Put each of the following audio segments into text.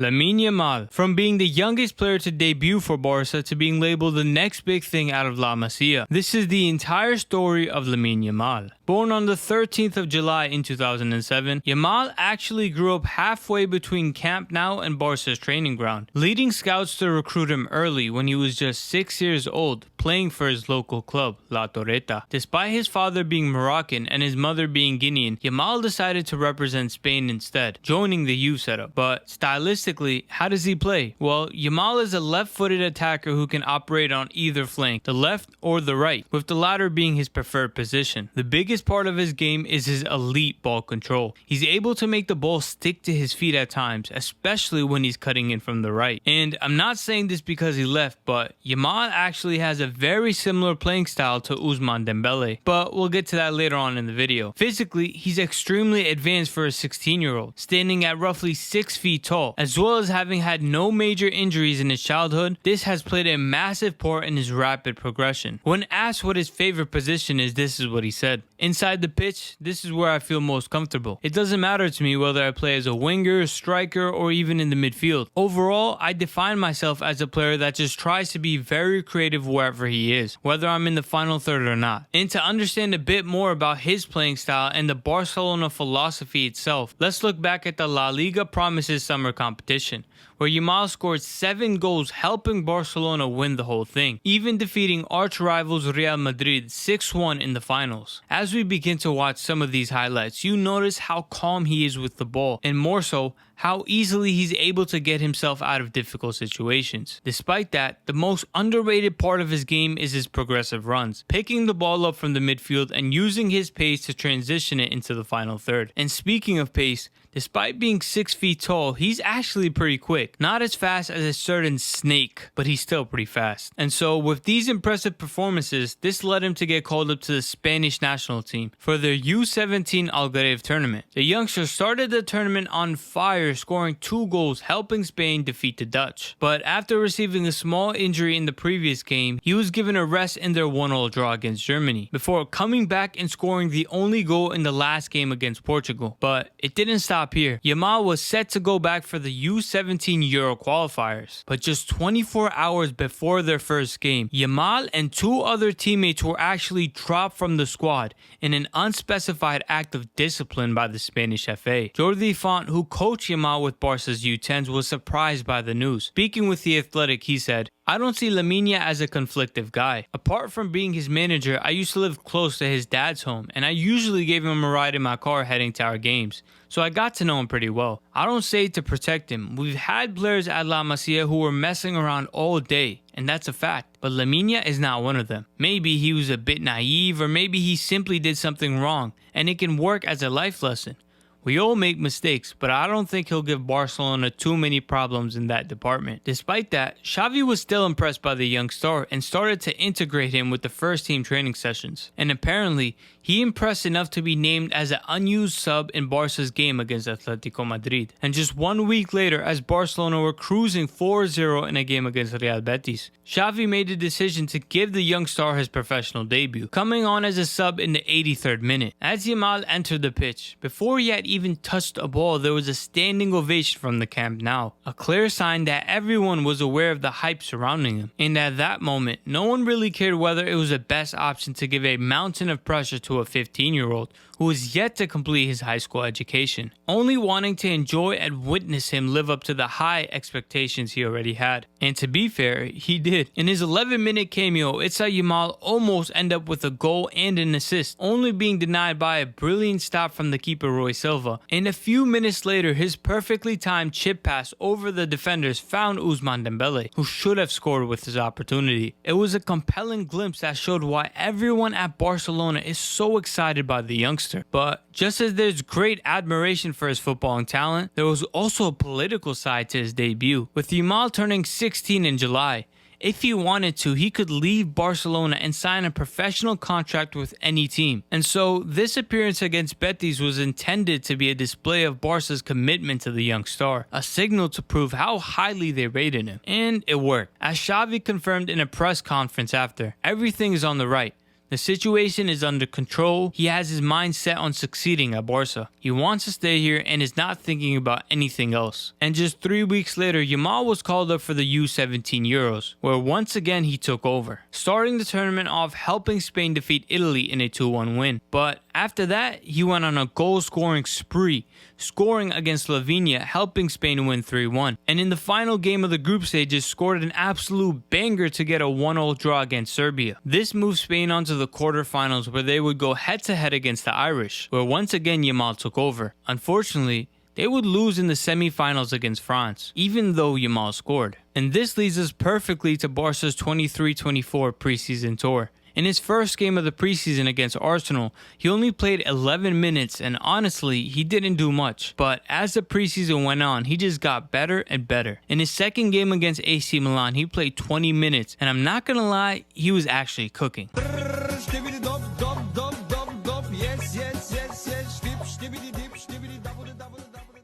Lamine Yamal, from being the youngest player to debut for Barca to being labeled the next big thing out of La Masia. This is the entire story of Lamine Yamal. Born on the 13th of July in 2007, Yamal actually grew up halfway between Camp Nou and Barca's training ground, leading scouts to recruit him early when he was just 6 years old, playing for his local club, La Torreta. Despite his father being Moroccan and his mother being Guinean, Yamal decided to represent Spain instead, joining the youth setup. But stylistically, how does he play? Well, Yamal is a left-footed attacker who can operate on either flank, the left or the right, with the latter being his preferred position. The biggest part of his game is his elite ball control. He's able to make the ball stick to his feet at times, especially when he's cutting in from the right. And I'm not saying this because he left, but Yamal actually has a very similar playing style to Ousmane Dembele, but we'll get to that later on in the video. Physically, he's extremely advanced for a 16-year-old, standing at roughly 6 feet tall. As well as having had no major injuries in his childhood, this has played a massive part in his rapid progression. When asked what his favorite position is, this is what he said: "Inside the pitch, this is where I feel most comfortable. It doesn't matter to me whether I play as a winger, striker, or even in the midfield. Overall, I define myself as a player that just tries to be very creative wherever he is, whether I'm in the final third or not." And to understand a bit more about his playing style and the Barcelona philosophy itself, let's look back at the La Liga Promises summer competition, where Yamal scored 7 goals, helping Barcelona win the whole thing, even defeating arch rivals Real Madrid 6-1 in the finals. As we begin to watch some of these highlights, you notice how calm he is with the ball, and more so, how easily he's able to get himself out of difficult situations. Despite that, the most underrated part of his game is his progressive runs, picking the ball up from the midfield and using his pace to transition it into the final third. And speaking of pace, despite being 6 feet tall, he's actually pretty quick. Not as fast as a certain snake, but he's still pretty fast. And so with these impressive performances, this led him to get called up to the Spanish national team for their U17 adhere tournament. The youngster started the tournament on fire, scoring 2 goals, helping Spain defeat the Dutch. But after receiving a small injury in the previous game, he was given a rest in their 1-1 draw against Germany, before coming back and scoring the only goal in the last game against Portugal. But it didn't stop here. Yamal was set to go back for the U17 Euro qualifiers, but just 24 hours before their first game, Yamal and 2 other teammates were actually dropped from the squad in an unspecified act of discipline by the Spanish FA. Jordi Font, who coached Yamal with Barca's U10s, was surprised by the news. Speaking with The Athletic, he said, "I don't see Lamine as a conflictive guy. Apart from being his manager, I used to live close to his dad's home, and I usually gave him a ride in my car heading to our games. So I got to know him pretty well. I don't say it to protect him. We've had players at La Masia who were messing around all day, and that's a fact. But Lamine is not one of them. Maybe he was a bit naive, or maybe he simply did something wrong, and it can work as a life lesson. We all make mistakes, but I don't think he'll give Barcelona too many problems in that department." Despite that, Xavi was still impressed by the young star and started to integrate him with the first team training sessions. And apparently, he impressed enough to be named as an unused sub in Barca's game against Atletico Madrid. And just 1 week later, as Barcelona were cruising 4-0 in a game against Real Betis, Xavi made the decision to give the young star his professional debut, coming on as a sub in the 83rd minute. As Yamal entered the pitch, before he had even touched a ball, there was a standing ovation from the Camp Nou, a clear sign that everyone was aware of the hype surrounding him. And at that moment, no one really cared whether it was the best option to give a mountain of pressure to a 15-year-old who was yet to complete his high school education, only wanting to enjoy and witness him live up to the high expectations he already had. And to be fair, he did. In his 11-minute cameo, it saw Yamal almost end up with a goal and an assist, only being denied by a brilliant stop from the keeper Roy Silva. And a few minutes later, his perfectly timed chip pass over the defenders found Ousmane Dembele, who should have scored with his opportunity. It was a compelling glimpse that showed why everyone at Barcelona is so excited by the youngster. But just as there's great admiration for his footballing talent, there was also a political side to his debut. With Yamal turning 16 in July, if he wanted to, he could leave Barcelona and sign a professional contract with any team. And so this appearance against Betis was intended to be a display of Barca's commitment to the young star, a signal to prove how highly they rated him. And it worked. As Xavi confirmed in a press conference after, everything is on the right. The situation is under control. He has his mind set on succeeding at Barca. He wants to stay here and is not thinking about anything else. And just 3 weeks later, Yamal was called up for the U17 Euros, where once again he took over, starting the tournament off helping Spain defeat Italy in a 2-1 win. But after that, he went on a goal-scoring spree, scoring against Slovenia, helping Spain win 3-1. And in the final game of the group stages, scored an absolute banger to get a 1-0 draw against Serbia. This moved Spain on to the quarterfinals, where they would go head-to-head against the Irish, where once again Yamal took over. Unfortunately, they would lose in the semi-finals against France, even though Yamal scored. And this leads us perfectly to Barca's 23-24 preseason tour. In his first game of the preseason against Arsenal, he only played 11 minutes and honestly, he didn't do much. But as the preseason went on, he just got better and better. In his second game against AC Milan, he played 20 minutes and I'm not gonna lie, he was actually cooking.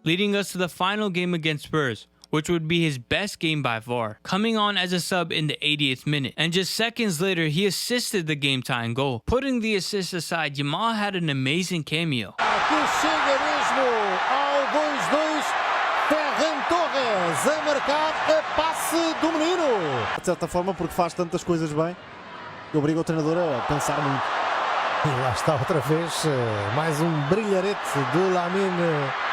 Leading us to the final game against Spurs, which would be his best game by far, coming on as a sub in the 80th minute. And just seconds later, he assisted the game-tying goal. Putting the assist aside, Yamal had an amazing cameo. Aqui chega mesmo ao 2-2, Ferran Torres a marcar a passe do menino. De certa forma, porque faz tantas coisas bem, que obriga o treinador a pensar muito. E lá está outra vez, mais brilharete do Lamine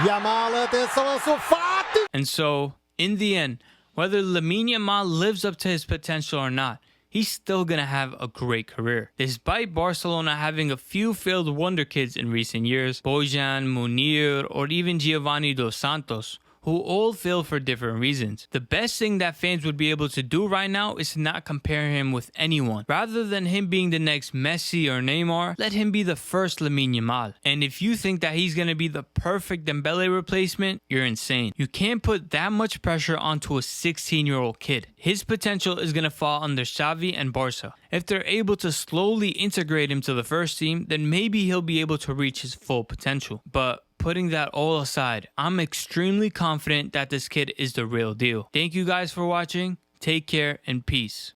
Yamal, atenção ao Sofate! And so, in the end, whether Lamine Yamal lives up to his potential or not, he's still gonna have a great career. Despite Barcelona having a few failed wonder kids in recent years, Bojan, Munir, or even Giovanni Dos Santos, who all fail for different reasons. The best thing that fans would be able to do right now is to not compare him with anyone. Rather than him being the next Messi or Neymar, let him be the first Lamine Yamal. And if you think that he's gonna be the perfect Dembele replacement, you're insane. You can't put that much pressure onto a 16-year-old kid. His potential is gonna fall under Xavi and Barca. If they're able to slowly integrate him to the first team, then maybe he'll be able to reach his full potential. But putting that all aside, I'm extremely confident that this kid is the real deal. Thank you guys for watching. Take care and peace.